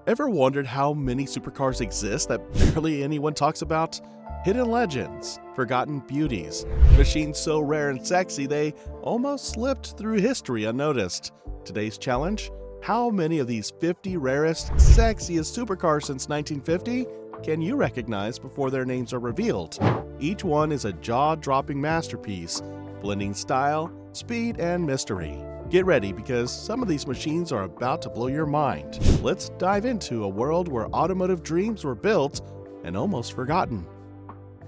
Ever wondered how many supercars exist that barely anyone talks about? Hidden legends, forgotten beauties, machines so rare and sexy they almost slipped through history unnoticed. Today's challenge? How many of these 50 rarest, sexiest supercars since 1950 can you recognize before their names are revealed? Each one is a jaw-dropping masterpiece, blending style, speed, and mystery. Get ready because some of these machines are about to blow your mind. Let's dive into a world where automotive dreams were built and almost forgotten.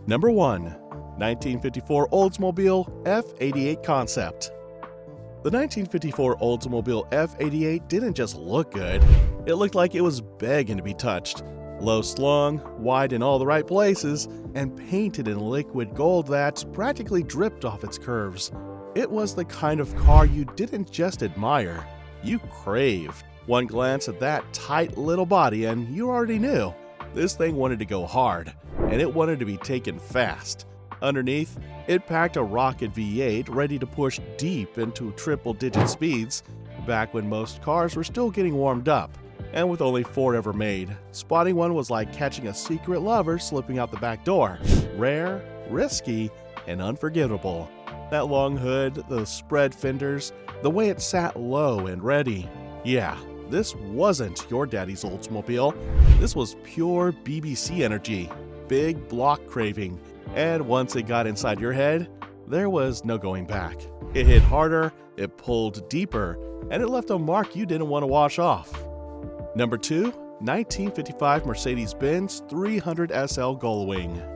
Number 1. 1954 Oldsmobile F88 Concept. The 1954 Oldsmobile F88 didn't just look good, it looked like it was begging to be touched. Low slung, wide in all the right places, and painted in liquid gold that practically dripped off its curves. It was the kind of car you didn't just admire, you craved. One glance at that tight little body and you already knew. This thing wanted to go hard, and it wanted to be taken fast. Underneath, it packed a rocket V8 ready to push deep into triple-digit speeds, back when most cars were still getting warmed up. And with only 4 ever made, spotting one was like catching a secret lover slipping out the back door. Rare, risky, and unforgettable. That long hood, those spread fenders, the way it sat low and ready. Yeah, this wasn't your daddy's Oldsmobile. This was pure BBC energy, big block craving, and once it got inside your head, there was no going back. It hit harder, it pulled deeper, and it left a mark you didn't want to wash off. Number 2. 1955 Mercedes-Benz 300 SL Gullwing.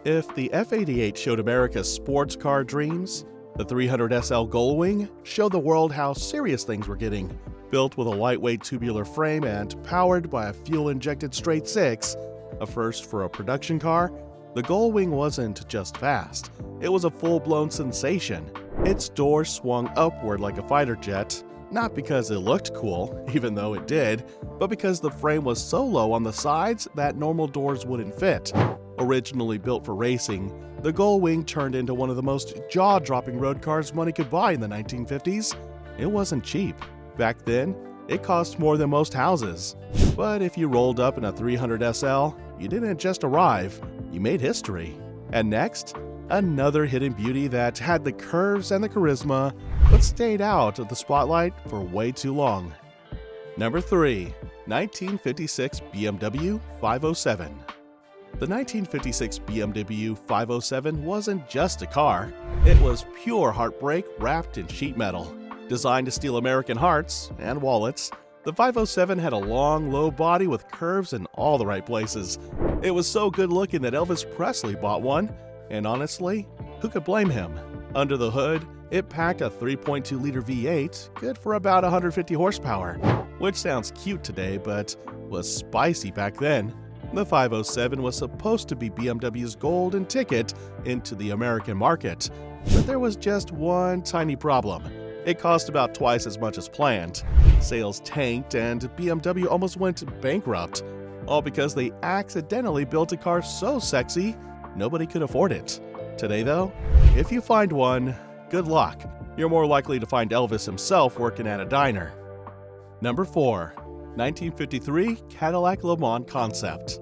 If the F88 showed America's sports car dreams, the 300 SL Gullwing showed the world how serious things were getting. Built with a lightweight tubular frame and powered by a fuel-injected straight six, a first for a production car, the Gullwing wasn't just fast, it was a full-blown sensation. Its doors swung upward like a fighter jet, not because it looked cool, even though it did, but because the frame was so low on the sides that normal doors wouldn't fit. Originally built for racing, the Gullwing turned into one of the most jaw-dropping road cars money could buy in the 1950s. It wasn't cheap. Back then, it cost more than most houses. But if you rolled up in a 300 SL, you didn't just arrive, you made history. And next, another hidden beauty that had the curves and the charisma, but stayed out of the spotlight for way too long. Number 3. 1956 BMW 507. The 1956 BMW 507 wasn't just a car, it was pure heartbreak wrapped in sheet metal. Designed to steal American hearts and wallets, the 507 had a long, low body with curves in all the right places. It was so good looking that Elvis Presley bought one, and honestly, who could blame him? Under the hood, it packed a 3.2-liter V8, good for about 150 horsepower, which sounds cute today but was spicy back then. The 507 was supposed to be BMW's golden ticket into the American market, but there was just one tiny problem. It cost about twice as much as planned. Sales tanked and BMW almost went bankrupt, all because they accidentally built a car so sexy, nobody could afford it. Today though, if you find one, good luck. You're more likely to find Elvis himself working at a diner. Number 4. 1953 Cadillac Le Mans Concept.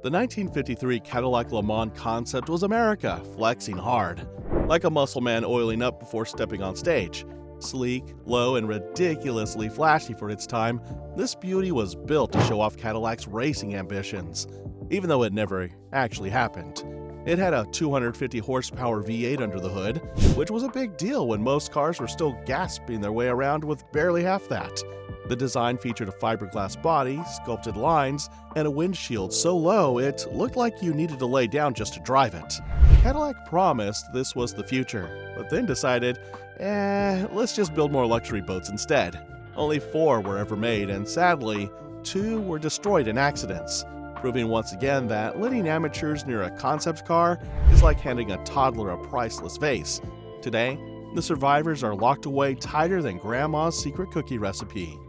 The 1953 Cadillac Le Mans Concept was America flexing hard, like a muscle man oiling up before stepping on stage. Sleek, low, and ridiculously flashy for its time, this beauty was built to show off Cadillac's racing ambitions, even though it never actually happened. It had a 250 horsepower V8 under the hood, which was a big deal when most cars were still gasping their way around with barely half that. The design featured a fiberglass body, sculpted lines, and a windshield so low it looked like you needed to lay down just to drive it. Cadillac promised this was the future, but then decided, let's just build more luxury boats instead. Only 4 were ever made, and sadly, 2 were destroyed in accidents, proving once again that letting amateurs near a concept car is like handing a toddler a priceless vase. Today, the survivors are locked away tighter than Grandma's secret cookie recipe.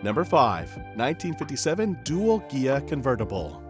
Number 5. 1957 Dualgia Convertible.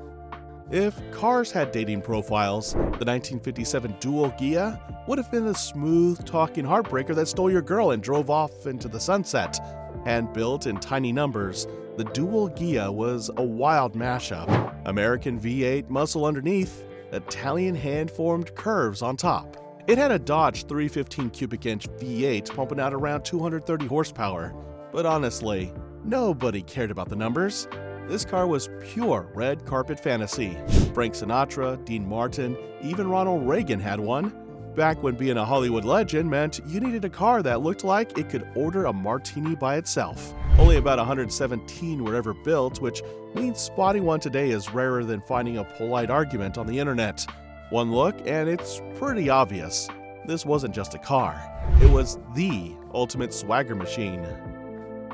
If cars had dating profiles, the 1957 Dualgia would have been the smooth-talking heartbreaker that stole your girl and drove off into the sunset. Hand-built in tiny numbers, The Dualgia was a wild mashup. American V8 muscle underneath, Italian hand-formed curves on top. It had a Dodge 315 cubic inch V8 pumping out around 230 horsepower. But honestly, nobody cared about the numbers. This car was pure red carpet fantasy. Frank Sinatra, Dean Martin, even Ronald Reagan had one. Back when being a Hollywood legend meant you needed a car that looked like it could order a martini by itself. Only about 117 were ever built, which means spotting one today is rarer than finding a polite argument on the internet. One look and it's pretty obvious. This wasn't just a car. It was the ultimate swagger machine.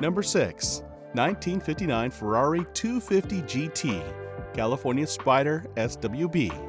Number 6. 1959 Ferrari 250 GT, California Spider SWB.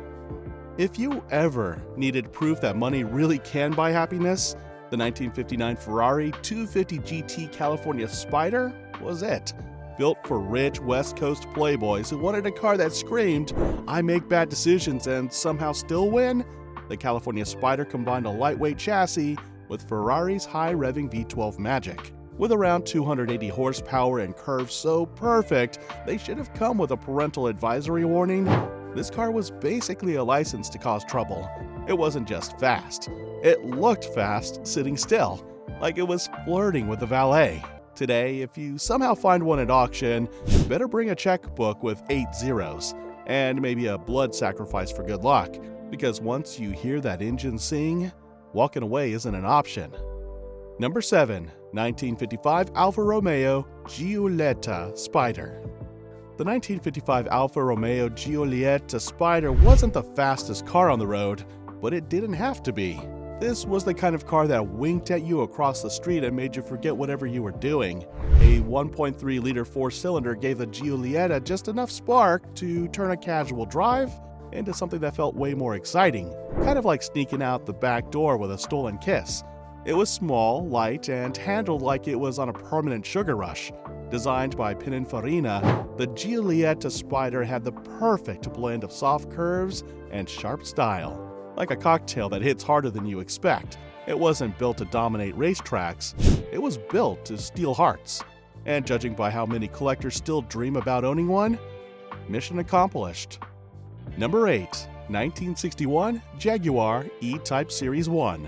If you ever needed proof that money really can buy happiness, the 1959 Ferrari 250 GT California Spider was it. Built for rich West Coast playboys who wanted a car that screamed, "I make bad decisions and somehow still win," the California Spider combined a lightweight chassis with Ferrari's high-revving V12 magic. With around 280 horsepower and curves so perfect, they should have come with a parental advisory warning. This car was basically a license to cause trouble. It wasn't just fast. It looked fast sitting still, like it was flirting with the valet. Today, if you somehow find one at auction, you better bring a checkbook with 8 zeros, and maybe a blood sacrifice for good luck, because once you hear that engine sing, walking away isn't an option. Number 7. 1955 Alfa Romeo Giulietta Spider. The 1955 Alfa Romeo Giulietta Spider wasn't the fastest car on the road, but it didn't have to be. This was the kind of car that winked at you across the street and made you forget whatever you were doing. A 1.3-liter 4-cylinder gave the Giulietta just enough spark to turn a casual drive into something that felt way more exciting, kind of like sneaking out the back door with a stolen kiss. It was small, light, and handled like it was on a permanent sugar rush. Designed by Pininfarina, the Giulietta Spider had the perfect blend of soft curves and sharp style. Like a cocktail that hits harder than you expect. It wasn't built to dominate racetracks, it was built to steal hearts. And judging by how many collectors still dream about owning one, mission accomplished. Number 8. 1961 Jaguar EType Series 1.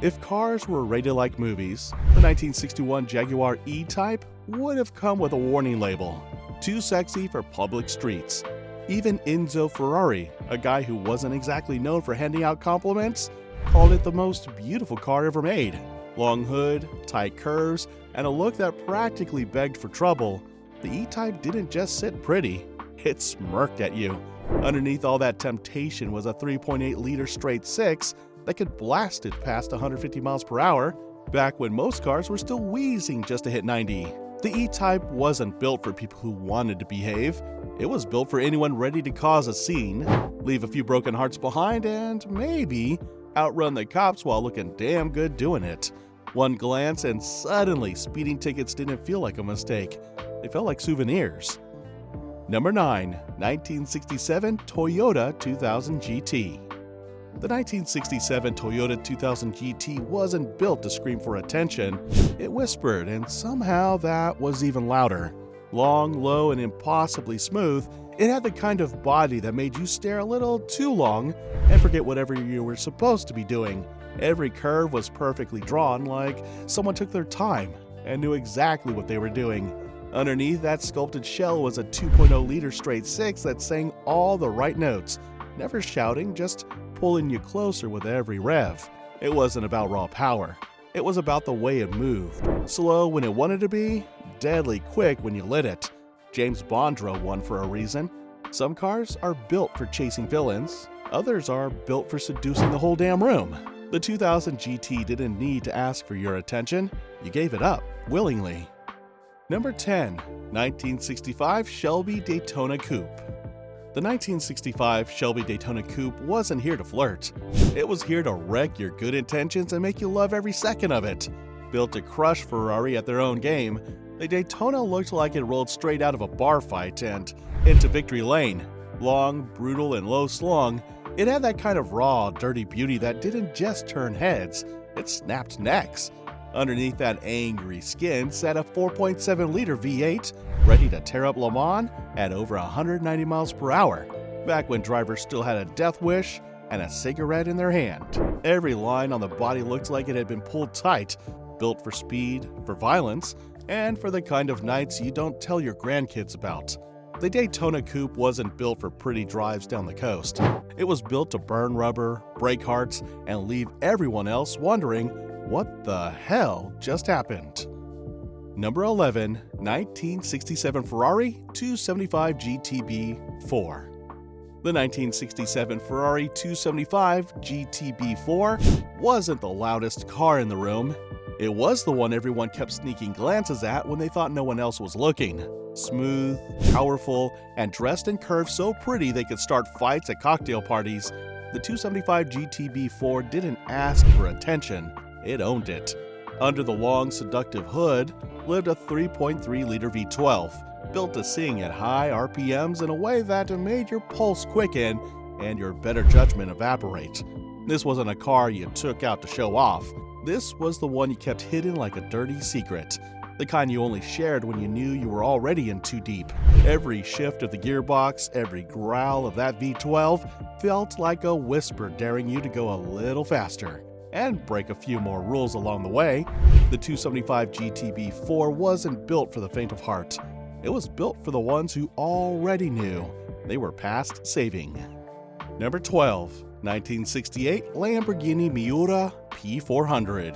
If cars were rated like movies, the 1961 Jaguar EType would have come with a warning label. Too sexy for public streets. Even Enzo Ferrari, a guy who wasn't exactly known for handing out compliments, called it the most beautiful car ever made. Long hood, tight curves, and a look that practically begged for trouble, the E-Type didn't just sit pretty, it smirked at you. Underneath all that temptation was a 3.8-liter straight six that could blast it past 150 miles per hour, back when most cars were still wheezing just to hit 90. The E-Type wasn't built for people who wanted to behave. It was built for anyone ready to cause a scene, leave a few broken hearts behind, and maybe outrun the cops while looking damn good doing it. One glance and suddenly speeding tickets didn't feel like a mistake. They felt like souvenirs. Number 9. 1967 Toyota 2000 GT. The 1967 Toyota 2000 GT wasn't built to scream for attention. It whispered, and somehow that was even louder. Long, low, and impossibly smooth, it had the kind of body that made you stare a little too long and forget whatever you were supposed to be doing. Every curve was perfectly drawn, like someone took their time and knew exactly what they were doing. Underneath that sculpted shell was a 2.0-liter straight six that sang all the right notes, never shouting, just pulling you closer with every rev. It wasn't about raw power. It was about the way it moved. Slow when it wanted to be, deadly quick when you lit it. James Bond drove one for a reason. Some cars are built for chasing villains. Others are built for seducing the whole damn room. The 2000 GT didn't need to ask for your attention. You gave it up, willingly. Number 10. 1965 Shelby Daytona Coupe. The 1965 Shelby Daytona Coupe wasn't here to flirt. It was here to wreck your good intentions and make you love every second of it. Built to crush Ferrari at their own game, the Daytona looked like it rolled straight out of a bar fight and into victory lane. Long, brutal, and low slung, it had that kind of raw, dirty beauty that didn't just turn heads, it snapped necks. Underneath that angry skin sat a 4.7-liter V8 ready to tear up Le Mans at over 190 miles per hour, back when drivers still had a death wish and a cigarette in their hand. Every line on the body looked like it had been pulled tight, built for speed, for violence, and for the kind of nights you don't tell your grandkids about. The Daytona Coupe wasn't built for pretty drives down the coast. It was built to burn rubber, break hearts, and leave everyone else wondering what the hell just happened. Number 11, 1967 Ferrari 275 GTB4. The 1967 Ferrari 275 GTB4 wasn't the loudest car in the room. It was the one everyone kept sneaking glances at when they thought no one else was looking. Smooth, powerful, and dressed in curves so pretty they could start fights at cocktail parties, the 275 GTB4 didn't ask for attention, it owned it. Under the long, seductive hood lived a 3.3-liter V12, built to sing at high RPMs in a way that made your pulse quicken and your better judgment evaporate. This wasn't a car you took out to show off. This was the one you kept hidden like a dirty secret, the kind you only shared when you knew you were already in too deep. Every shift of the gearbox, every growl of that V12 felt like a whisper daring you to go a little faster and break a few more rules along the way. The 275 GTB4 wasn't built for the faint of heart. It was built for the ones who already knew they were past saving. Number 12, 1968 Lamborghini Miura P400.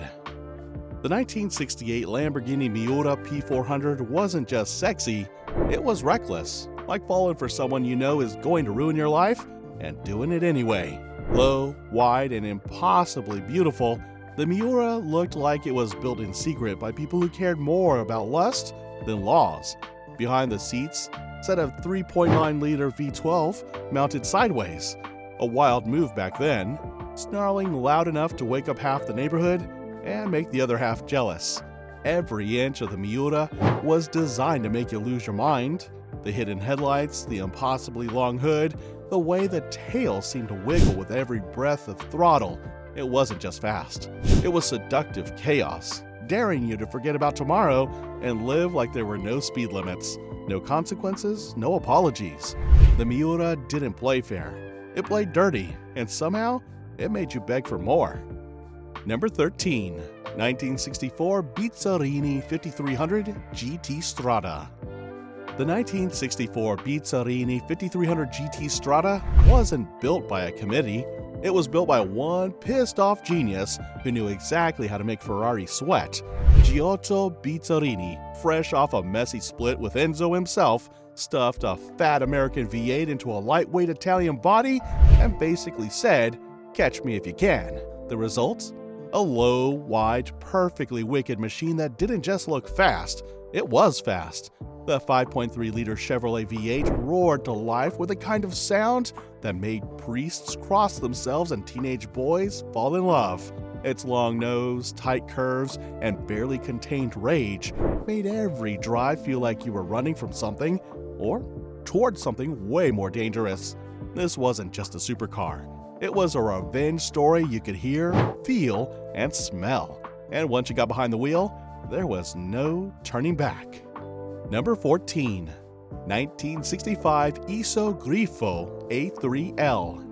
The 1968 Lamborghini Miura P400 wasn't just sexy, it was reckless, like falling for someone you know is going to ruin your life and doing it anyway. Low, wide, and impossibly beautiful, the Miura looked like it was built in secret by people who cared more about lust than laws. Behind the seats sat a 3.9-liter V12 mounted sideways, a wild move back then, snarling loud enough to wake up half the neighborhood and make the other half jealous. Every inch of the Miura was designed to make you lose your mind. The hidden headlights, the impossibly long hood, the way the tail seemed to wiggle with every breath of throttle. It wasn't just fast. It was seductive chaos, daring you to forget about tomorrow and live like there were no speed limits, no consequences, no apologies. The Miura didn't play fair. It played dirty, and somehow it made you beg for more. Number 13, 1964 Bizzarini 5300 GT Strata. The 1964 Bizzarini 5300 GT Strata wasn't built by a committee. It was built by one pissed-off genius who knew exactly how to make Ferrari sweat. Giotto Bizzarini, fresh off a messy split with Enzo himself, stuffed a fat American V8 into a lightweight Italian body and basically said, "Catch me if you can." The result? A low, wide, perfectly wicked machine that didn't just look fast, it was fast. The 5.3-liter Chevrolet V8 roared to life with a kind of sound that made priests cross themselves and teenage boys fall in love. Its long nose, tight curves, and barely contained rage made every drive feel like you were running from something or towards something way more dangerous. This wasn't just a supercar. It was a revenge story you could hear, feel, and smell. And once you got behind the wheel, there was no turning back. Number 14, 1965 Eso Grifo A3L.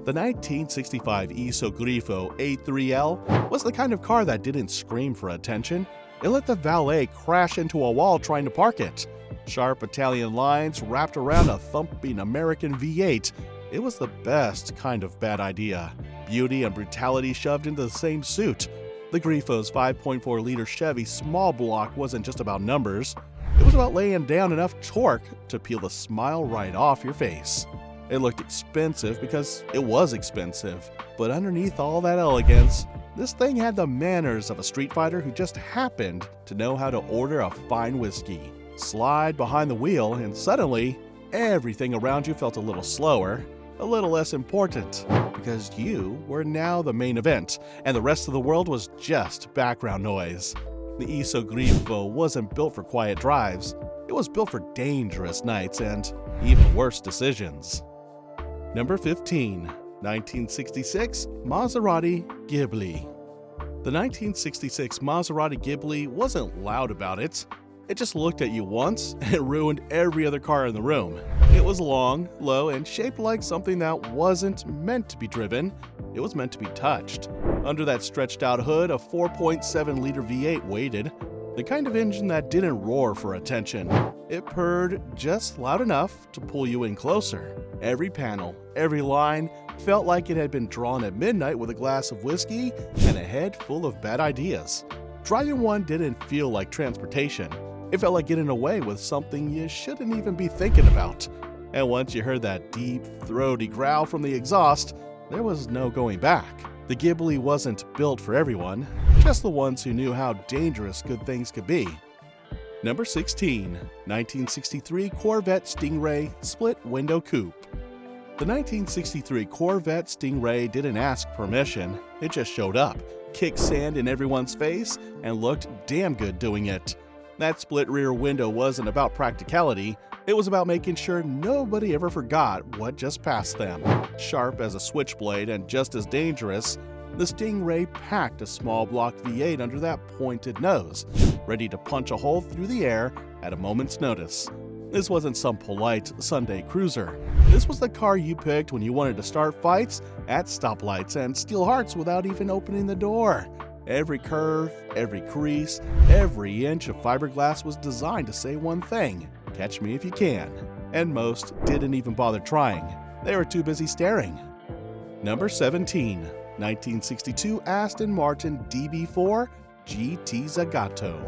The 1965 Eso Grifo A3L was the kind of car that didn't scream for attention. It let the valet crash into a wall trying to park it. Sharp Italian lines wrapped around a thumping American V8. It was the best kind of bad idea. Beauty and brutality shoved into the same suit. The Grifo's 5.4-liter Chevy small block wasn't just about numbers. It was about laying down enough torque to peel the smile right off your face. It looked expensive because it was expensive, but underneath all that elegance, this thing had the manners of a street fighter who just happened to know how to order a fine whiskey. Slide behind the wheel and suddenly, everything around you felt a little slower, a little less important, because you were now the main event, and the rest of the world was just background noise. The Eso Grifo wasn't built for quiet drives. It was built for dangerous nights and even worse decisions. Number 15, 1966 Maserati Gibli. The 1966 Maserati Gibli wasn't loud about it. It just looked at you once and ruined every other car in the room. It was long, low, and shaped like something that wasn't meant to be driven. It was meant to be touched. Under that stretched out hood, a 4.7-liter V8 waited, the kind of engine that didn't roar for attention. It purred just loud enough to pull you in closer. Every panel, every line felt like it had been drawn at midnight with a glass of whiskey and a head full of bad ideas. Driving one didn't feel like transportation. It felt like getting away with something you shouldn't even be thinking about. And once you heard that deep, throaty growl from the exhaust, there was no going back. The Gibli wasn't built for everyone, just the ones who knew how dangerous good things could be. Number 16. 1963 Corvette Stingray Split Window Coupe. The 1963 Corvette Stingray didn't ask permission, it just showed up, kicked sand in everyone's face, and looked damn good doing it. That split rear window wasn't about practicality, it was about making sure nobody ever forgot what just passed them. Sharp as a switchblade and just as dangerous, the Stingray packed a small block V8 under that pointed nose, ready to punch a hole through the air at a moment's notice. This wasn't some polite Sunday cruiser. This was the car you picked when you wanted to start fights at stoplights and steal hearts without even opening the door. Every curve, every crease, every inch of fiberglass was designed to say one thing: catch me if you can. And most didn't even bother trying. They were too busy staring. Number 17. 1962 Aston Martin DB4 GT Zagato.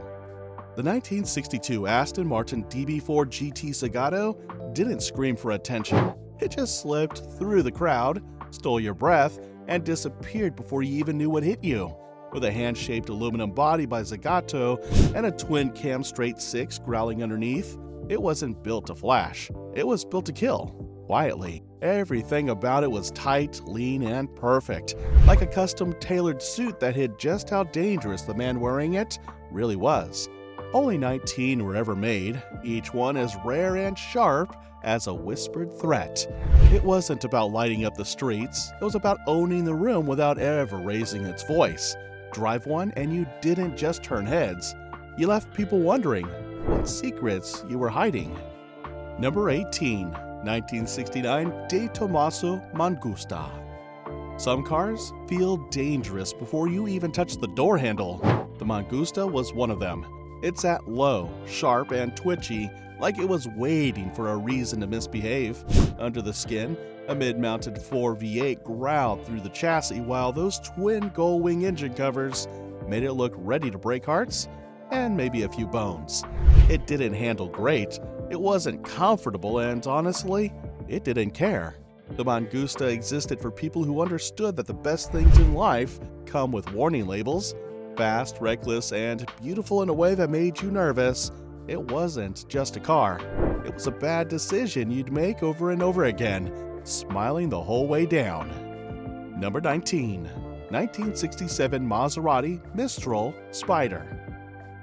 The 1962 Aston Martin DB4 GT Zagato didn't scream for attention. It just slipped through the crowd, stole your breath, and disappeared before you even knew what hit you. With a hand-shaped aluminum body by Zagato and a twin-cam straight six growling underneath, it wasn't built to flash. It was built to kill, quietly. Everything about it was tight, lean, and perfect, like a custom-tailored suit that hid just how dangerous the man wearing it really was. Only 19 were ever made, each one as rare and sharp as a whispered threat. It wasn't about lighting up the streets, it was about owning the room without ever raising its voice. Drive one and you didn't just turn heads, you left people wondering what secrets you were hiding. Number 18. 1969 De Tomaso Mangusta. Some cars feel dangerous before you even touch the door handle. The Mangusta was one of them. It sat low, sharp, and twitchy, like it was waiting for a reason to misbehave. Under the skin, a mid-mounted 4V8 growled through the chassis while those twin gull-wing engine covers made it look ready to break hearts and maybe a few bones. It didn't handle great, it wasn't comfortable, and honestly, it didn't care. The Mangusta existed for people who understood that the best things in life come with warning labels. Fast, reckless, and beautiful in a way that made you nervous, it wasn't just a car. It was a bad decision you'd make over and over again, smiling the whole way down. Number 19. 1967 Maserati Mistral Spider.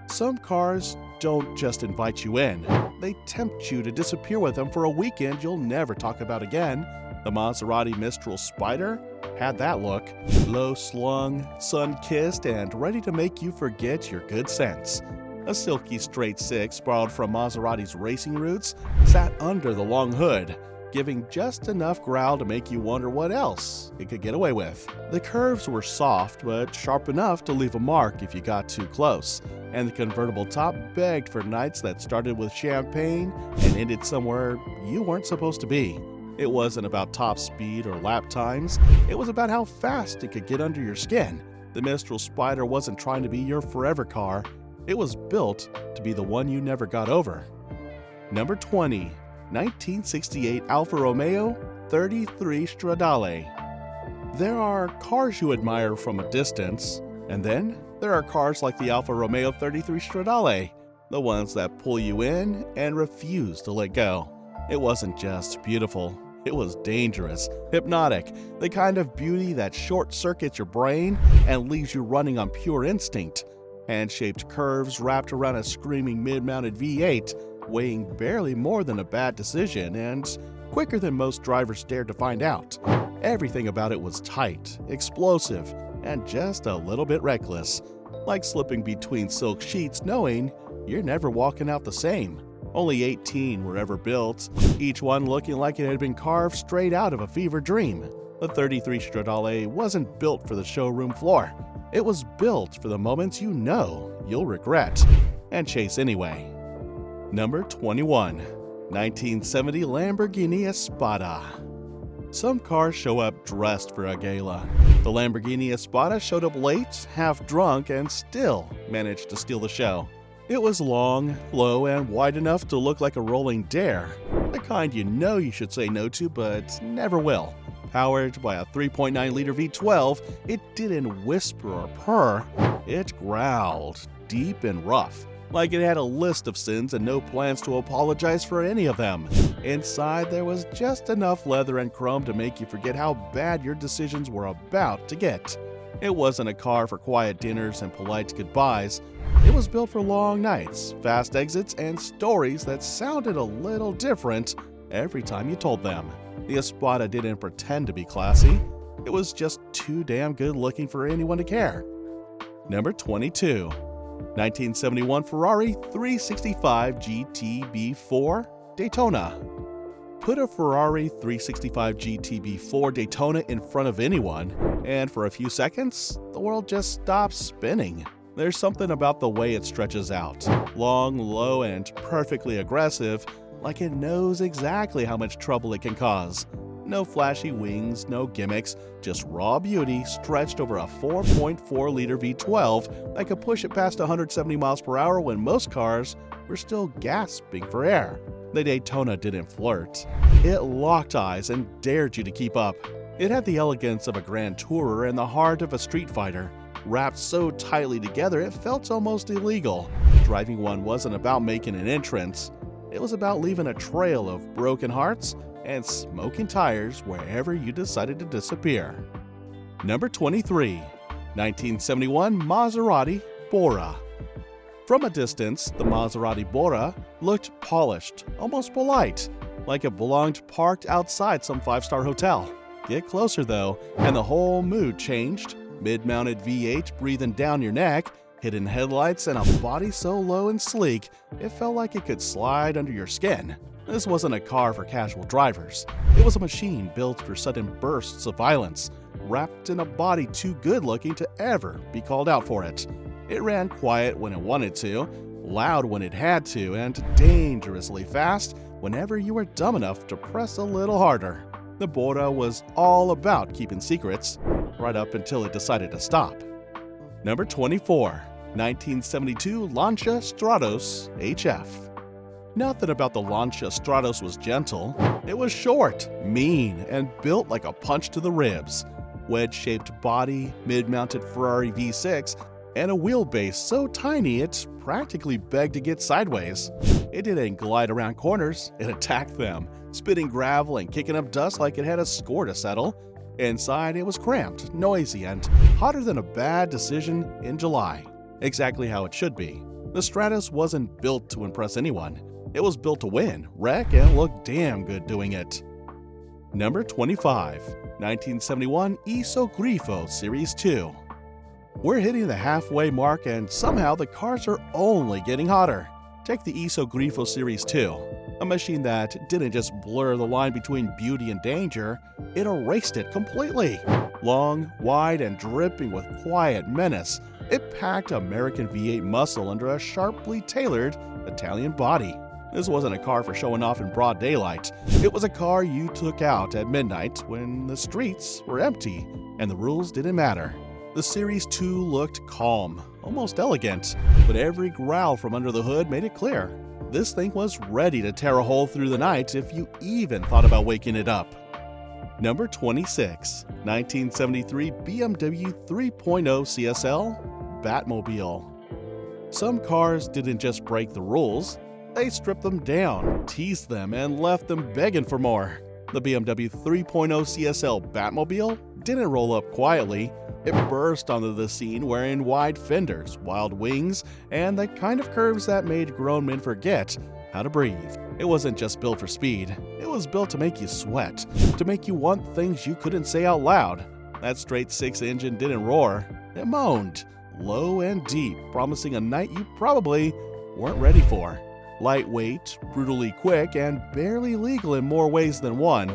Some cars don't just invite you in, they tempt you to disappear with them for a weekend you'll never talk about again. The Maserati Mistral Spider had that look, low-slung, sun-kissed, and ready to make you forget your good sense. A silky straight six borrowed from Maserati's racing roots sat under the long hood, giving just enough growl to make you wonder what else it could get away with. The curves were soft but sharp enough to leave a mark if you got too close, and the convertible top begged for nights that started with champagne and ended somewhere you weren't supposed to be. It wasn't about top speed or lap times, it was about how fast it could get under your skin. The Mistral Spider wasn't trying to be your forever car, it was built to be the one you never got over. Number 20. 1968 Alfa Romeo 33 Stradale. There are cars you admire from a distance, and then there are cars like the Alfa Romeo 33 Stradale, the ones that pull you in and refuse to let go. It wasn't just beautiful, it was dangerous, hypnotic, the kind of beauty that short-circuits your brain and leaves you running on pure instinct. Hand-shaped curves wrapped around a screaming mid-mounted V8, weighing barely more than a bad decision and quicker than most drivers dared to find out. Everything about it was tight, explosive, and just a little bit reckless, like slipping between silk sheets knowing you're never walking out the same. Only 18 were ever built, each one looking like it had been carved straight out of a fever dream. The 33 Stradale wasn't built for the showroom floor. It was built for the moments you know you'll regret and chase anyway. Number 21. 1970 Lamborghini Espada. Some cars show up dressed for a gala. The Lamborghini Espada showed up late, half drunk, and still managed to steal the show. It was long, low, and wide enough to look like a rolling dare, the kind you know you should say no to but never will. Powered by a 3.9-liter V12, it didn't whisper or purr, it growled, deep and rough, like it had a list of sins and no plans to apologize for any of them. Inside, there was just enough leather and chrome to make you forget how bad your decisions were about to get. It wasn't a car for quiet dinners and polite goodbyes. It was built for long nights, fast exits, and stories that sounded a little different every time you told them. The Espada didn't pretend to be classy. It was just too damn good looking for anyone to care. Number 22. 1971 Ferrari 365 GTB4 Daytona. Put a Ferrari 365 GTB4 Daytona in front of anyone, and for a few seconds, the world just stops spinning. There's something about the way it stretches out. Long, low, and perfectly aggressive, like it knows exactly how much trouble it can cause. No flashy wings, no gimmicks, just raw beauty stretched over a 4.4-liter V12 that could push it past 170 miles per hour when most cars were still gasping for air. The Daytona didn't flirt. It locked eyes and dared you to keep up. It had the elegance of a grand tourer and the heart of a street fighter. Wrapped so tightly together it felt almost illegal. Driving one wasn't about making an entrance. It was about leaving a trail of broken hearts and smoking tires wherever you decided to disappear. Number 23. 1971 Maserati Borra. From a distance, the Maserati Borra looked polished, almost polite, like it belonged parked outside some five-star hotel. Get closer though, and the whole mood changed. Mid-mounted V8 breathing down your neck, hidden headlights, and a body so low and sleek, it felt like it could slide under your skin. This wasn't a car for casual drivers. It was a machine built for sudden bursts of violence, wrapped in a body too good-looking to ever be called out for it. It ran quiet when it wanted to, loud when it had to, and dangerously fast whenever you were dumb enough to press a little harder. The Borra was all about keeping secrets, right up until it decided to stop. Number 24. 1972 Lancia Stratus HF. Nothing about the Lancia Stratus was gentle. It was short, mean, and built like a punch to the ribs. Wedge-shaped body, mid-mounted Ferrari V6, and a wheelbase so tiny it practically begged to get sideways. It didn't glide around corners, it attacked them, spitting gravel and kicking up dust like it had a score to settle. Inside, it was cramped, noisy, and hotter than a bad decision in July. Exactly how it should be. The Stratus wasn't built to impress anyone. It was built to win, wreck, and look damn good doing it. Number 25. 1971 Eso GTO Series 2. We're hitting the halfway mark and somehow the cars are only getting hotter. Take the Eso GTO Series 2, a machine that didn't just blur the line between beauty and danger, it erased it completely. Long, wide, and dripping with quiet menace, it packed American V8 muscle under a sharply tailored Italian body. This wasn't a car for showing off in broad daylight. It was a car you took out at midnight when the streets were empty and the rules didn't matter. The Series 2 looked calm, almost elegant, but every growl from under the hood made it clear. This thing was ready to tear a hole through the night if you even thought about waking it up. Number 26. 1973 BMW 3.0 CSL Batmobile. Some cars didn't just break the rules, they stripped them down, teased them, and left them begging for more. The BMW 3.0 CSL Batmobile didn't roll up quietly. It burst onto the scene wearing wide fenders, wild wings, and the kind of curves that made grown men forget how to breathe. It wasn't just built for speed. It was built to make you sweat, to make you want things you couldn't say out loud. That straight six engine didn't roar, it moaned, low and deep, promising a night you probably weren't ready for. Lightweight, brutally quick, and barely legal in more ways than one,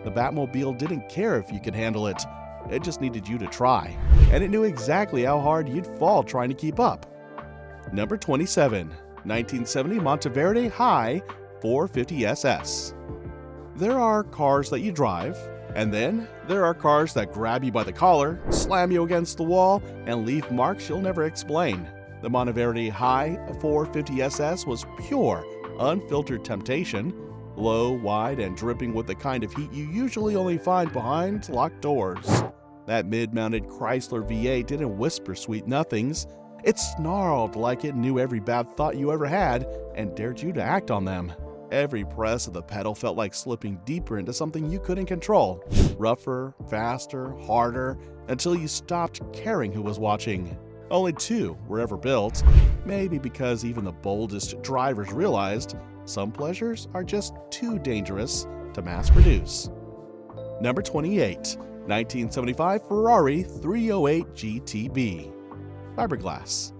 the Batmobile didn't care if you could handle it. It just needed you to try, and it knew exactly how hard you'd fall trying to keep up. Number 27, 1970 Monteverde High 450 SS. There are cars that you drive, and then there are cars that grab you by the collar, slam you against the wall, and leave marks you'll never explain. The Monteverde High 450 SS was pure, unfiltered temptation, low, wide, and dripping with the kind of heat you usually only find behind locked doors. That mid-mounted Chrysler V8 didn't whisper sweet nothings. It snarled like it knew every bad thought you ever had and dared you to act on them. Every press of the pedal felt like slipping deeper into something you couldn't control. Rougher, faster, harder, until you stopped caring who was watching. Only two were ever built, maybe because even the boldest drivers realized some pleasures are just too dangerous to mass produce. Number 28, 1975 Ferrari 308 GTB. Fiberglass.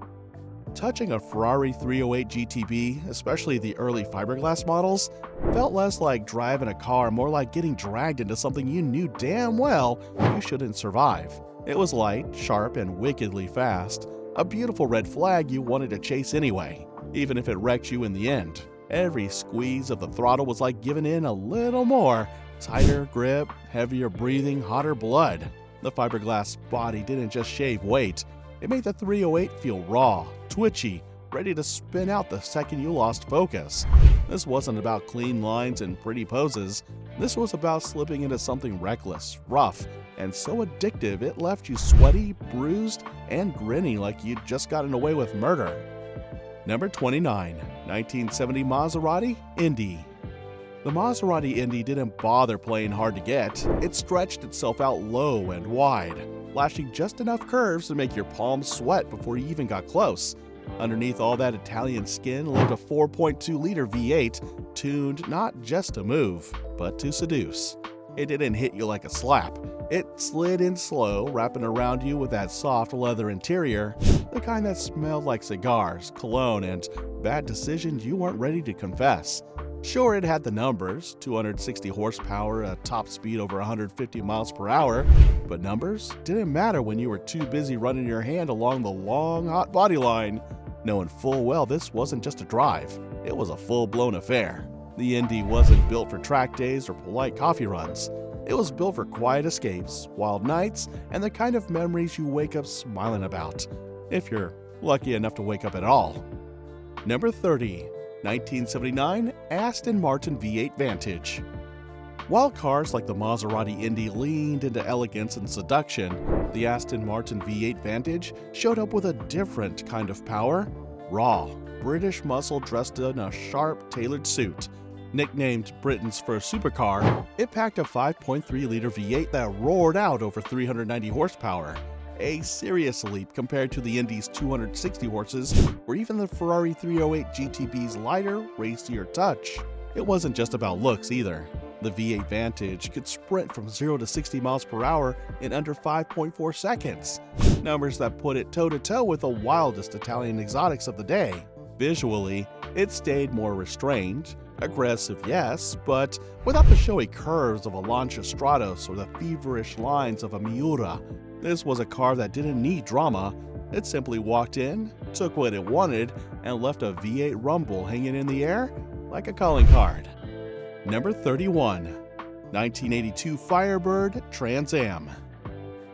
Touching a Ferrari 308 GTB, especially the early fiberglass models, felt less like driving a car, more like getting dragged into something you knew damn well you shouldn't survive. It was light, sharp, and wickedly fast, a beautiful red flag you wanted to chase anyway, even if it wrecked you in the end. Every squeeze of the throttle was like giving in a little more, tighter grip, heavier breathing, hotter blood. The fiberglass body didn't just shave weight, it made the 308 feel raw, twitchy, ready to spin out the second you lost focus. This wasn't about clean lines and pretty poses. This was about slipping into something reckless, rough, and so addictive it left you sweaty, bruised, and grinning like you'd just gotten away with murder. Number 29, 1970 Maserati Indie. The Maserati Indie didn't bother playing hard to get. It stretched itself out low and wide, flashing just enough curves to make your palms sweat before you even got close. Underneath all that Italian skin lived a 4.2-liter V8, tuned not just to move, but to seduce. It didn't hit you like a slap. It slid in slow, wrapping around you with that soft leather interior, the kind that smelled like cigars, cologne, and bad decisions you weren't ready to confess. Sure, it had the numbers, 260 horsepower, a top speed over 150 miles per hour, but numbers didn't matter when you were too busy running your hand along the long, hot body line, knowing full well this wasn't just a drive, it was a full-blown affair. The Indie wasn't built for track days or polite coffee runs. It was built for quiet escapes, wild nights, and the kind of memories you wake up smiling about, if you're lucky enough to wake up at all. Number 30. 1979 Aston Martin V8 Vantage. While cars like the Maserati Indie leaned into elegance and seduction, the Aston Martin V8 Vantage showed up with a different kind of power: raw, British muscle dressed in a sharp, tailored suit. Nicknamed Britain's first supercar, it packed a 5.3-liter V8 that roared out over 390 horsepower. A serious leap compared to the Indie's 260 horses, or even the Ferrari 308 GTB's lighter, racier touch. It wasn't just about looks either. The V8 Vantage could sprint from 0 to 60 miles per hour in under 5.4 seconds, numbers that put it toe-to-toe with the wildest Italian exotics of the day. Visually, it stayed more restrained, aggressive, yes, but without the showy curves of a Lancia Stratos or the feverish lines of a Miura. This was a car that didn't need drama. It simply walked in, took what it wanted, and left a V8 rumble hanging in the air like a calling card. Number 31. 1982 Firebird Trans Am.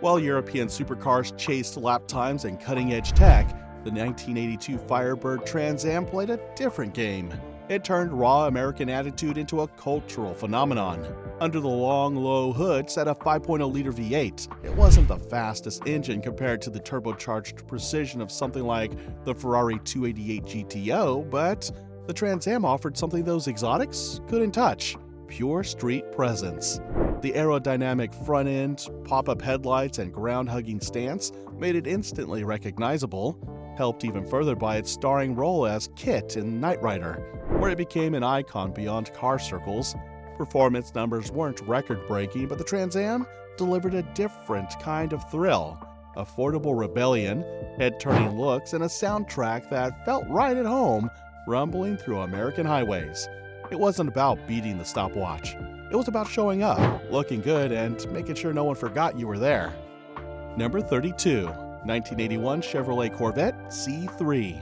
While European supercars chased lap times and cutting-edge tech, the 1982 Firebird Trans Am played a different game. It turned raw American attitude into a cultural phenomenon. Under the long, low hood sat a 5.0-liter V8. It wasn't the fastest engine compared to the turbocharged precision of something like the Ferrari 288 GTO, but the Trans Am offered something those exotics couldn't touch: pure street presence. The aerodynamic front end, pop-up headlights, and ground-hugging stance made it instantly recognizable, helped even further by its starring role as Kit in Knight Rider, where it became an icon beyond car circles. Performance numbers weren't record-breaking, but the Trans Am delivered a different kind of thrill. Affordable rebellion, head-turning looks, and a soundtrack that felt right at home, rumbling through American highways. It wasn't about beating the stopwatch. It was about showing up, looking good, and making sure no one forgot you were there. Number 32. 1981 Chevrolet Corvette C3.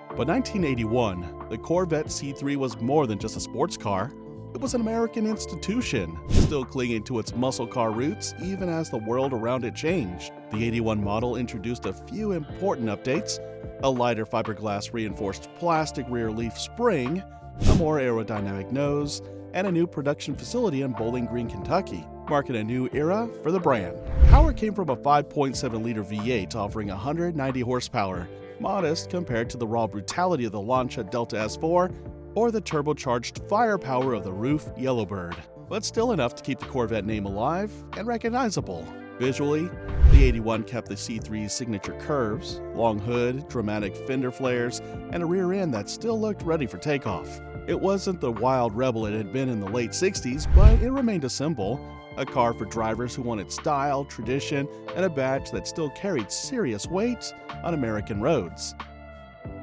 By 1981, the Corvette C3 was more than just a sports car. It was an American institution, still clinging to its muscle car roots even as the world around it changed. The 81 model introduced a few important updates: a lighter fiberglass reinforced plastic rear leaf spring, a more aerodynamic nose, and a new production facility in Bowling Green, Kentucky, marking a new era for the brand. Power came from a 5.7-liter V8 offering 190 horsepower, modest compared to the raw brutality of the Lancia Delta S4 or the turbocharged firepower of the Roof Yellowbird, but still enough to keep the Corvette name alive and recognizable. Visually, the 81 kept the C3's signature curves, long hood, dramatic fender flares, and a rear end that still looked ready for takeoff. It wasn't the wild rebel it had been in the late 60s, but it remained a symbol, a car for drivers who wanted style, tradition, and a badge that still carried serious weight on American roads.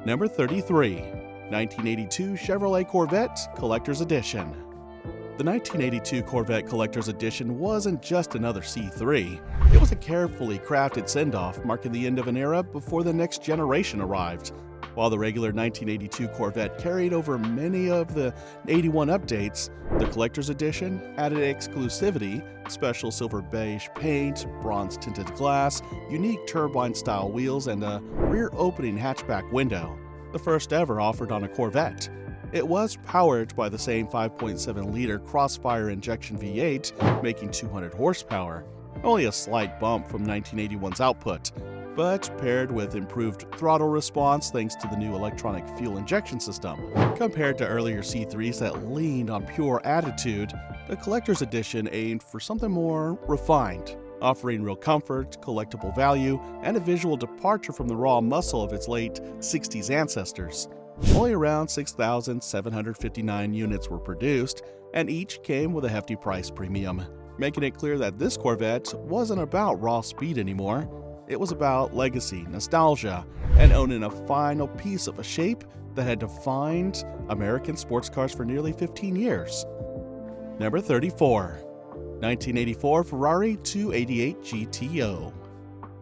Number 33. 1982 Chevrolet Corvette Collector's Edition. The 1982 Corvette Collector's Edition wasn't just another C3. It was a carefully crafted send-off marking the end of an era before the next generation arrived. While the regular 1982 Corvette carried over many of the 81 updates, the Collector's Edition added exclusivity, special silver beige paint, bronze-tinted glass, unique turbine-style wheels, and a rear-opening hatchback window, the first ever offered on a Corvette. It was powered by the same 5.7-liter Crossfire injection V8, making 200 horsepower, only a slight bump from 1981's output, but paired with improved throttle response thanks to the new electronic fuel injection system. Compared to earlier C3s that leaned on pure attitude, the Collector's Edition aimed for something more refined, offering real comfort, collectible value, and a visual departure from the raw muscle of its late 60s ancestors. Only around 6,759 units were produced, and each came with a hefty price premium, making it clear that this Corvette wasn't about raw speed anymore. It was about legacy, nostalgia, and owning a final piece of a shape that had defined American sports cars for nearly 15 years. Number 34. 1984 Ferrari 288 GTO.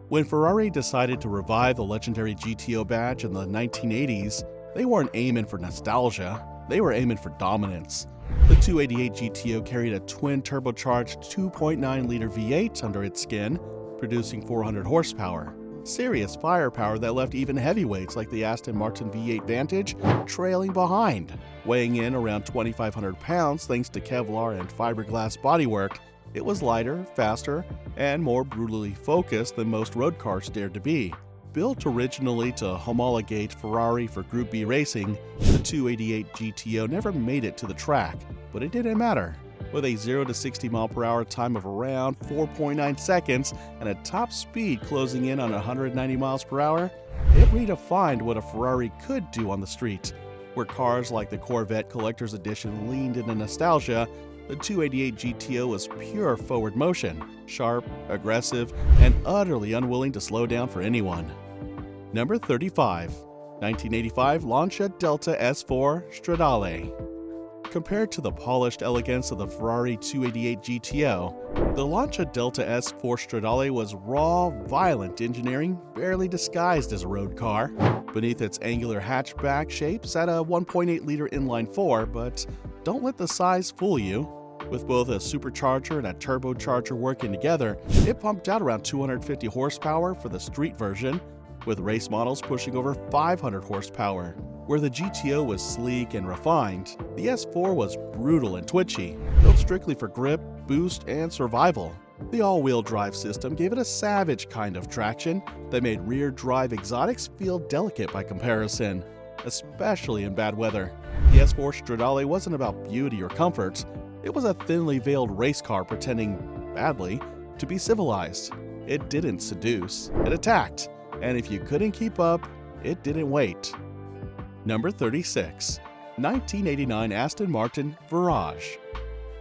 When Ferrari decided to revive the legendary GTO badge in the 1980s, they weren't aiming for nostalgia, they were aiming for dominance. The 288 GTO carried a twin turbocharged 2.9-liter V8 under its skin, producing 400 horsepower. Serious firepower that left even heavyweights like the Aston Martin V8 Vantage trailing behind. Weighing in around 2,500 pounds thanks to Kevlar and fiberglass bodywork, it was lighter, faster, and more brutally focused than most road cars dared to be. Built originally to homologate Ferrari for Group B racing, the 288 GTO never made it to the track, but it didn't matter. With a 0 to 60 mph time of around 4.9 seconds and a top speed closing in on 190 miles per hour, it redefined what a Ferrari could do on the street. Where cars like the Corvette Collector's Edition leaned into nostalgia, the 288 GTO was pure forward motion, sharp, aggressive, and utterly unwilling to slow down for anyone. Number 35. 1985 Lancia Delta S4 Stradale. Compared to the polished elegance of the Ferrari 288 GTO, the Lancia Delta S4 Stradale was raw, violent engineering barely disguised as a road car. Beneath its angular hatchback shape sat a 1.8-liter inline-4, but don't let the size fool you. With both a supercharger and a turbocharger working together, it pumped out around 250 horsepower for the street version, with race models pushing over 500 horsepower. Where the GTO was sleek and refined, the S4 was brutal and twitchy, built strictly for grip, boost, and survival. The all-wheel drive system gave it a savage kind of traction that made rear-drive exotics feel delicate by comparison, especially in bad weather. The S4 Stradale wasn't about beauty or comfort. It was a thinly veiled race car pretending, badly, to be civilized. It didn't seduce, it attacked, and if you couldn't keep up, it didn't wait. Number 36. 1989 Aston Martin Virage.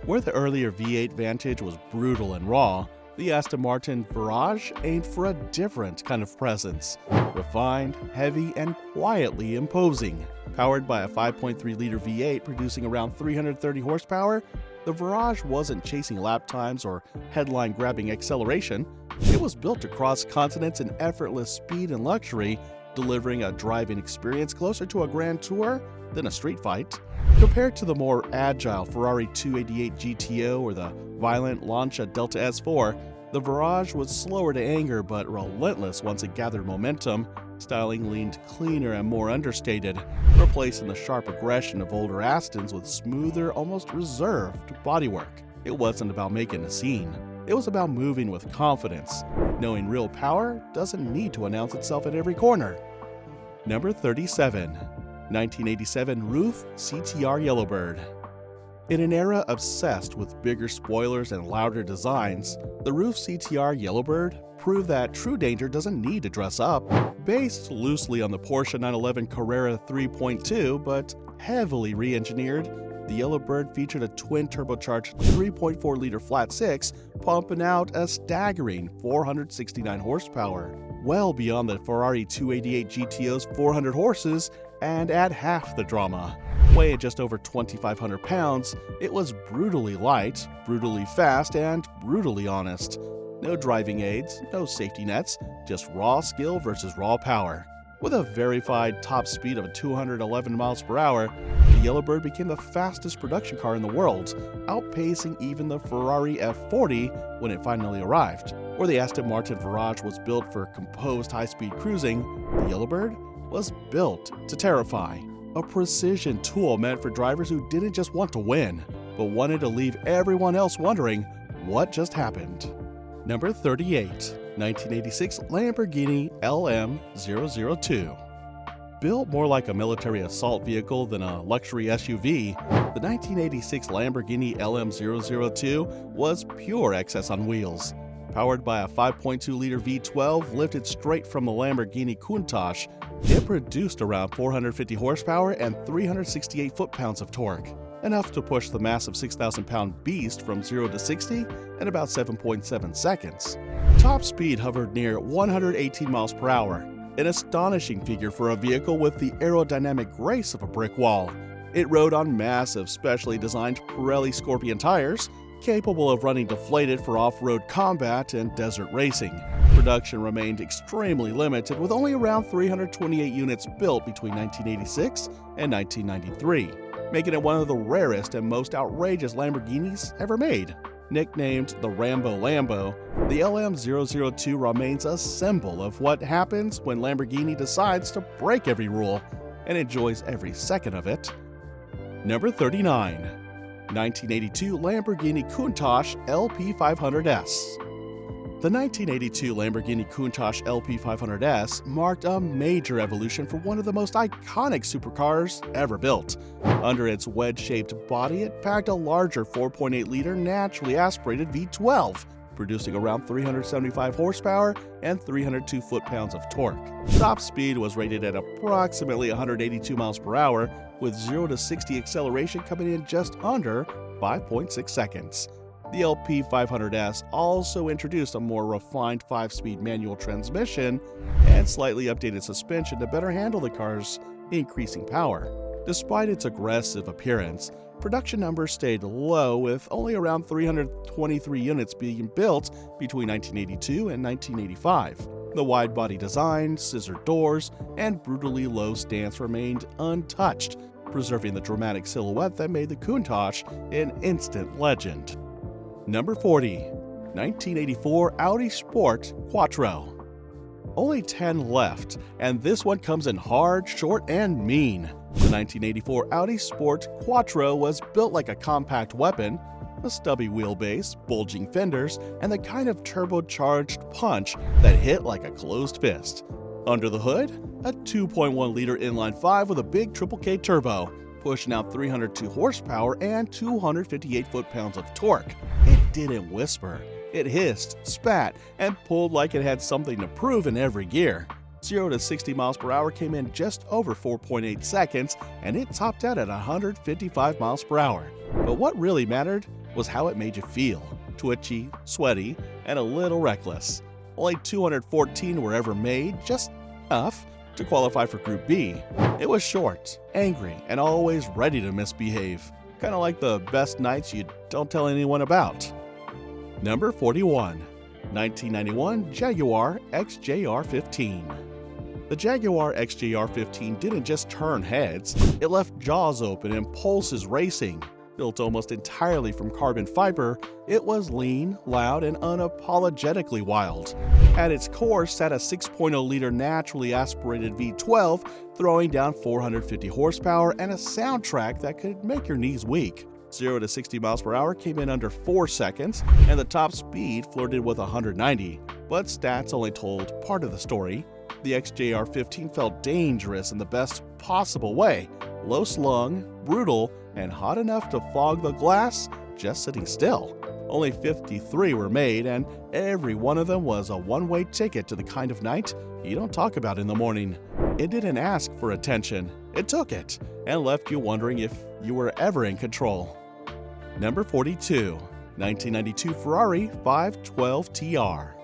Where the earlier V8 Vantage was brutal and raw, the Aston Martin Virage aimed for a different kind of presence. Refined, heavy, and quietly imposing. Powered by a 5.3-liter V8 producing around 330 horsepower, the Virage wasn't chasing lap times or headline-grabbing acceleration. It was built to cross continents in effortless speed and luxury, delivering a driving experience closer to a Grand Tour than a street fight. Compared to the more agile Ferrari 288 GTO or the violent Lancia Delta S4, the Virage was slower to anger but relentless once it gathered momentum. Styling leaned cleaner and more understated, replacing the sharp aggression of older Astons with smoother, almost reserved bodywork. It wasn't about making a scene. It was about moving with confidence, knowing real power doesn't need to announce itself at every corner. Number 37. 1987 Roof Ctr Yellowbird. In an era obsessed with bigger spoilers and louder designs, the Roof Ctr Yellowbird proved that true danger doesn't need to dress up. Based loosely on the Porsche 911 Carrera 3.2 but heavily re-engineered, the Yellowbird featured a twin-turbocharged 3.4-liter flat-six, pumping out a staggering 469 horsepower, well beyond the Ferrari 288 GTO's 400 horses and at half the drama. Weighing just over 2,500 pounds, it was brutally light, brutally fast, and brutally honest. No driving aids, no safety nets, just raw skill versus raw power. With a verified top speed of 211 miles per hour, the Yellowbird became the fastest production car in the world, outpacing even the Ferrari F40 when it finally arrived. Where the Aston Martin Virage was built for composed high-speed cruising, the Yellowbird was built to terrify. A precision tool meant for drivers who didn't just want to win, but wanted to leave everyone else wondering what just happened. Number 38. 1986 Lamborghini LM002. Built more like a military assault vehicle than a luxury SUV, the 1986 Lamborghini LM002 was pure excess on wheels. Powered by a 5.2-liter V12 lifted straight from the Lamborghini Countach, it produced around 450 horsepower and 368 foot-pounds of torque, enough to push the massive 6,000-pound beast from 0 to 60 in about 7.7 seconds. Top speed hovered near 118 miles per hour, an astonishing figure for a vehicle with the aerodynamic grace of a brick wall. It rode on massive, specially designed Pirelli Scorpion tires, capable of running deflated for off-road combat and desert racing. Production remained extremely limited, with only around 328 units built between 1986 and 1993, making it one of the rarest and most outrageous Lamborghinis ever made. Nicknamed the Rambo Lambo, the LM002 remains a symbol of what happens when Lamborghini decides to break every rule and enjoys every second of it. Number 39. 1982 Lamborghini Countach LP500S. The 1982 Lamborghini Countach LP500S marked a major evolution for one of the most iconic supercars ever built. Under its wedge-shaped body, it packed a larger 4.8-liter naturally aspirated V12, producing around 375 horsepower and 302 foot-pounds of torque. Top speed was rated at approximately 182 miles per hour, with 0 to 60 acceleration coming in just under 5.6 seconds. The LP500S also introduced a more refined 5-speed manual transmission and slightly updated suspension to better handle the car's increasing power. Despite its aggressive appearance, production numbers stayed low, with only around 323 units being built between 1982 and 1985. The wide-body design, scissor doors, and brutally low stance remained untouched, preserving the dramatic silhouette that made the Countach an instant legend. Number 40. 1984 Audi Sport Quattro. Only 10 left, and this one comes in hard, short, and mean. The 1984 Audi Sport Quattro was built like a compact weapon, a stubby wheelbase, bulging fenders, and the kind of turbocharged punch that hit like a closed fist. Under the hood, a 2.1-liter inline-5 with a big Triple K turbo, pushing out 302 horsepower and 258 foot-pounds of torque. It didn't whisper. It hissed, spat, and pulled like it had something to prove in every gear. 0 to 60 miles per hour came in just over 4.8 seconds, and it topped out at 155 miles per hour. But what really mattered was how it made you feel. Twitchy, sweaty, and a little reckless. Only 214 were ever made, just enough to qualify for Group B. It was short, angry, and always ready to misbehave. Kinda like the best nights you don't tell anyone about. Number 41. 1991 Jaguar XJR15. The Jaguar XJR15 didn't just turn heads, it left jaws open and pulses racing. Built almost entirely from carbon fiber, it was lean, loud, and unapologetically wild. At its core sat a 6.0-liter naturally aspirated V12, throwing down 450 horsepower and a soundtrack that could make your knees weak. 0 to 60 miles per hour came in under 4 seconds, and the top speed flirted with 190. But stats only told part of the story. The XJR15 felt dangerous in the best possible way. Low-slung, brutal, and hot enough to fog the glass just sitting still. Only 53 were made, and every one of them was a one-way ticket to the kind of night you don't talk about in the morning. It didn't ask for attention, it took it, and left you wondering if you were ever in control. Number 42. 1992 Ferrari 512 TR.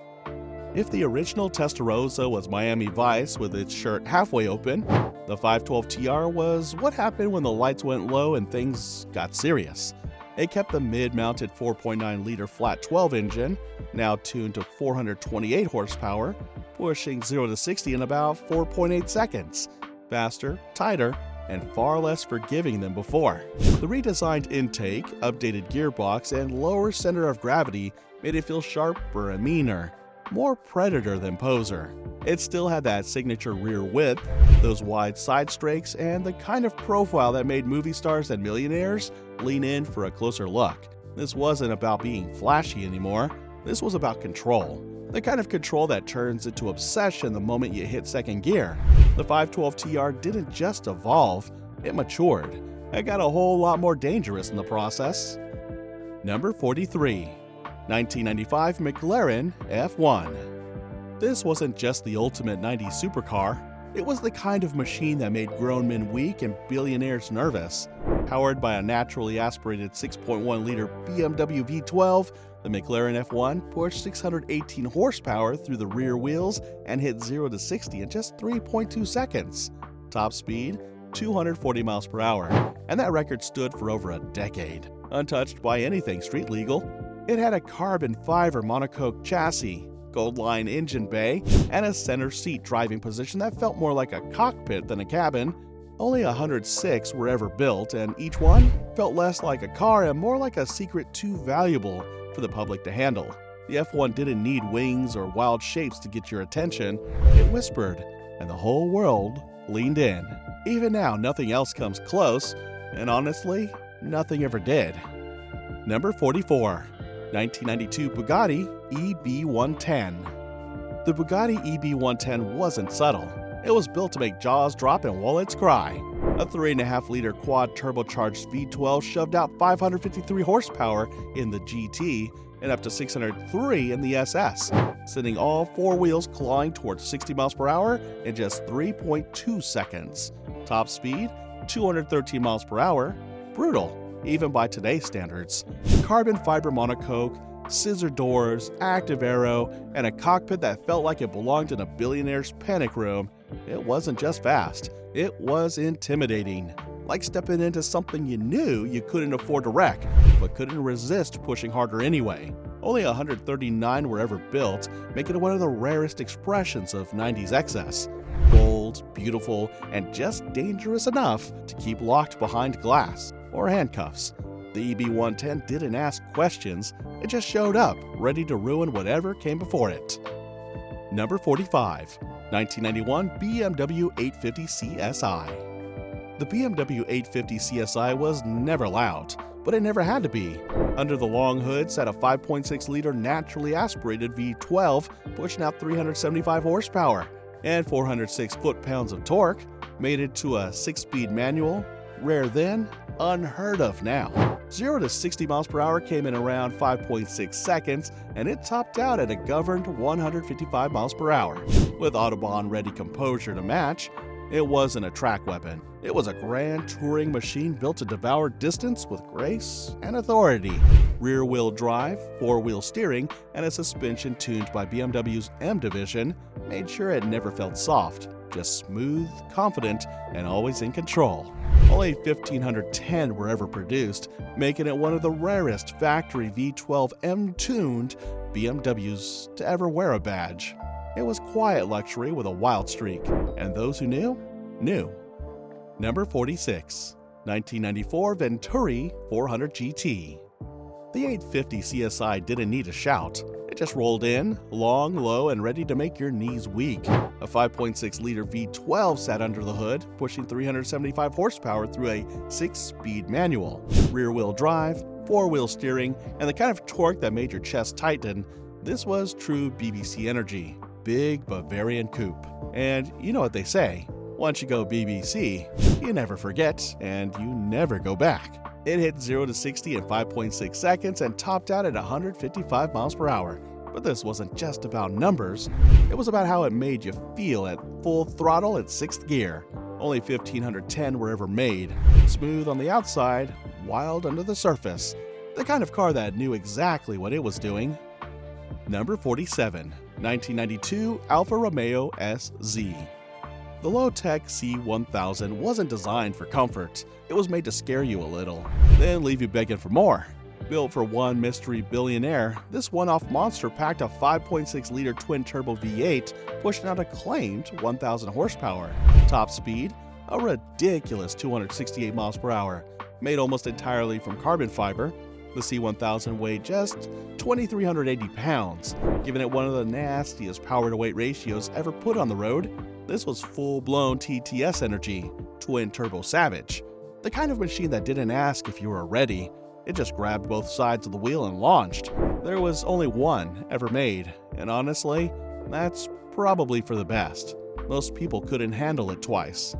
If the original Testarossa was Miami Vice with its shirt halfway open, the 512 TR was what happened when the lights went low and things got serious. It kept the mid-mounted 4.9-liter flat 12 engine, now tuned to 428 horsepower, pushing 0 to 60 in about 4.8 seconds. Faster, tighter, and far less forgiving than before. The redesigned intake, updated gearbox, and lower center of gravity made it feel sharper and meaner. More predator than poser. It still had that signature rear width, those wide side strakes, and the kind of profile that made movie stars and millionaires lean in for a closer look. This wasn't about being flashy anymore, this was about control. The kind of control that turns into obsession the moment you hit second gear. The 512 TR didn't just evolve, it matured. It got a whole lot more dangerous in the process. Number 43. 1995 McLaren F1. This wasn't just the ultimate 90s supercar, it was the kind of machine that made grown men weak and billionaires nervous. Powered by a naturally aspirated 6.1-liter BMW V12, the McLaren F1 pushed 618 horsepower through the rear wheels and hit 0 to 60 in just 3.2 seconds. Top speed, 240 miles per hour, and that record stood for over a decade, untouched by anything street legal. It had a carbon fiber monocoque chassis, gold line engine bay, and a center seat driving position that felt more like a cockpit than a cabin. Only 106 were ever built, and each one felt less like a car and more like a secret too valuable for the public to handle. The F1 didn't need wings or wild shapes to get your attention. It whispered, and the whole world leaned in. Even now, nothing else comes close, and honestly, nothing ever did. Number 44. 1992 Bugatti EB10. The Bugatti EB10 wasn't subtle. It was built to make jaws drop and wallets cry. A 3.5-liter quad turbocharged V12 shoved out 553 horsepower in the GT and up to 603 in the SS, sending all four wheels clawing towards 60 miles per hour in just 3.2 seconds. Top speed, 213 miles per hour. Brutal, even by today's standards. Carbon fiber monocoque, scissor doors, active aero, and a cockpit that felt like it belonged in a billionaire's panic room. It wasn't just fast, it was intimidating. Like stepping into something you knew you couldn't afford to wreck, but couldn't resist pushing harder anyway. Only 139 were ever built, making it one of the rarest expressions of 90s excess. Bold, beautiful, and just dangerous enough to keep locked behind glass or handcuffs. The EB10 didn't ask questions, it just showed up, ready to ruin whatever came before it. Number 45. 1991 BMW 850 CSI. The BMW 850 CSI was never loud, but it never had to be. Under the long hood sat a 5.6-liter naturally aspirated V12 pushing out 375 horsepower and 406 foot-pounds of torque, made it to a 6-speed manual, rare then, unheard of now. 0 to 60 miles per hour came in around 5.6 seconds, and it topped out at a governed 155 miles per hour. With Autobahn-ready composure to match, It wasn't a track weapon. It was a grand touring machine built to devour distance with grace and authority. Rear-wheel drive, four-wheel steering, and a suspension tuned by BMW's M division made sure it never felt soft, just smooth, confident, and always in control. Only 1,510 were ever produced, making it one of the rarest factory V12 M-tuned BMWs to ever wear a badge. It was quiet luxury with a wild streak, and those who knew, knew. Number 46. 1994 Venturi 400 GT. The 850 CSI didn't need a shout. It just rolled in, long, low, and ready to make your knees weak. A 5.6-liter V12 sat under the hood, pushing 375 horsepower through a 6-speed manual. Rear-wheel drive, four-wheel steering, and the kind of torque that made your chest tighten. This was true BBC energy. Big Bavarian coupe. And you know what they say, once you go BBC, you never forget, and you never go back. It hit 0 to 60 in 5.6 seconds and topped out at 155 miles per hour. But this wasn't just about numbers, it was about how it made you feel at full throttle at 6th gear. Only 1,510 were ever made. Smooth on the outside, wild under the surface. The kind of car that knew exactly what it was doing. Number 47. 1992 Alfa Romeo SZZ. The low-tech C1000 wasn't designed for comfort. It was made to scare you a little, then leave you begging for more. Built for one mystery billionaire, this one-off monster packed a 5.6-liter twin-turbo V8, pushing out a claimed 1,000 horsepower. Top speed, a ridiculous 268 miles per hour. Made almost entirely from carbon fiber, the C1000 weighed just 2,380 pounds, giving it one of the nastiest power-to-weight ratios ever put on the road. This was full-blown TTS energy, twin-turbo savage. The kind of machine that didn't ask if you were ready. It just grabbed both sides of the wheel and launched. There was only one ever made, and honestly, that's probably for the best. Most people couldn't handle it twice.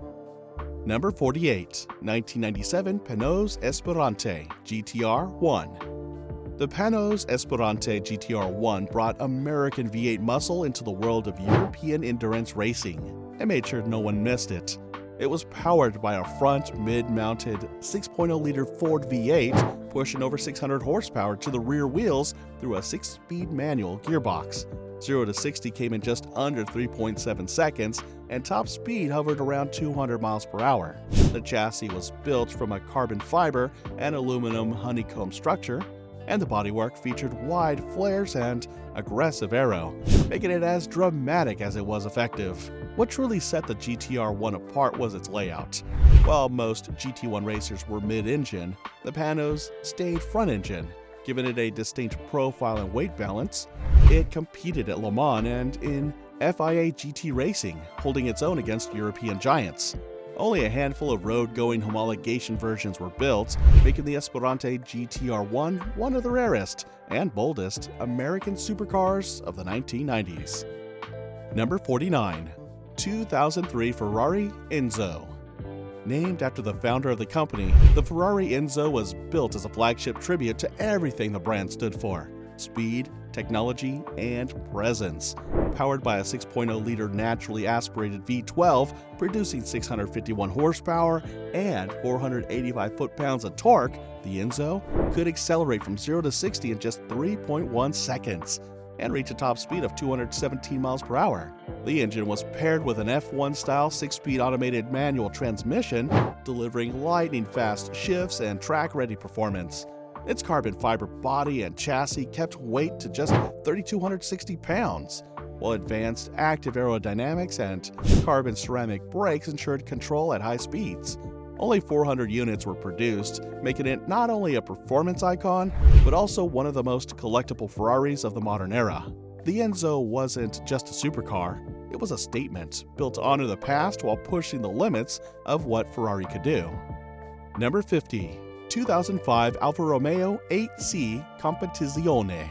Number 48. 1997 Panoz Esperante GTR1. The Panoz Esperante GTR1 brought American V8 muscle into the world of European endurance racing and made sure no one missed it. It was powered by a front mid-mounted 6.0-liter Ford V8 pushing over 600 horsepower to the rear wheels through a 6-speed manual gearbox. 0 to 60 came in just under 3.7 seconds, and top speed hovered around 200 miles per hour. The chassis was built from a carbon fiber and aluminum honeycomb structure, and the bodywork featured wide flares and aggressive aero, making it as dramatic as it was effective. What truly set the GTR1 apart was its layout. While most GT1 racers were mid-engine, the Panoz stayed front-engine, giving it a distinct profile and weight balance. It competed at Le Mans and in FIA GT racing, holding its own against European giants. Only a handful of road-going homologation versions were built, making the Esperante GTR1 one of the rarest and boldest American supercars of the 1990s. Number 49. 2003 Ferrari Enzo. Named after the founder of the company, the Ferrari Enzo was built as a flagship tribute to everything the brand stood for: speed, technology, and presence. Powered by a 6.0-liter naturally aspirated V12, producing 651 horsepower and 485 foot-pounds of torque, the Enzo could accelerate from 0 to 60 in just 3.1 seconds and reach a top speed of 217 miles per hour. The engine was paired with an F1-style 6-speed automated manual transmission, delivering lightning-fast shifts and track-ready performance. Its carbon fiber body and chassis kept weight to just 3,260 pounds, while advanced active aerodynamics and carbon ceramic brakes ensured control at high speeds. Only 400 units were produced, making it not only a performance icon, but also one of the most collectible Ferraris of the modern era. The Enzo wasn't just a supercar, it was a statement built to honor the past while pushing the limits of what Ferrari could do. Number 50. 2005 Alfa Romeo 8C Competizione.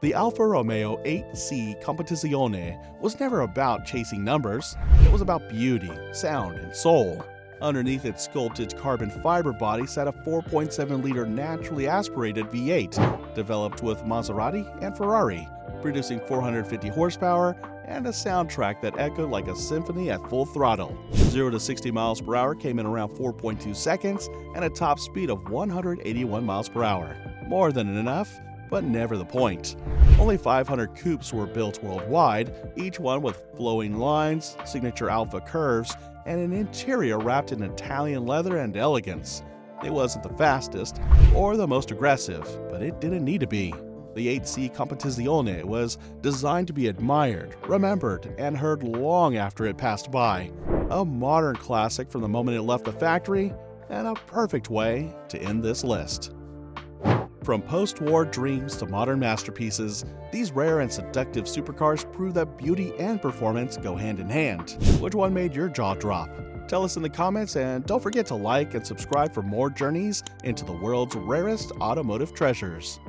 The Alfa Romeo 8C Competizione was never about chasing numbers, it was about beauty, sound, and soul. Underneath its sculpted carbon fiber body sat a 4.7-liter naturally aspirated V8, developed with Maserati and Ferrari, producing 450 horsepower and a soundtrack that echoed like a symphony at full throttle. 0 to 60 miles per hour came in around 4.2 seconds and a top speed of 181 miles per hour. More than enough, but never the point. Only 500 coupes were built worldwide, each one with flowing lines, signature Alfa curves, and an interior wrapped in Italian leather and elegance. It wasn't the fastest or the most aggressive, but it didn't need to be. The 8C Competizione was designed to be admired, remembered, and heard long after it passed by. A modern classic from the moment it left the factory, and a perfect way to end this list. From post-war dreams to modern masterpieces, these rare and seductive supercars prove that beauty and performance go hand in hand. Which one made your jaw drop? Tell us in the comments, and don't forget to like and subscribe for more journeys into the world's rarest automotive treasures.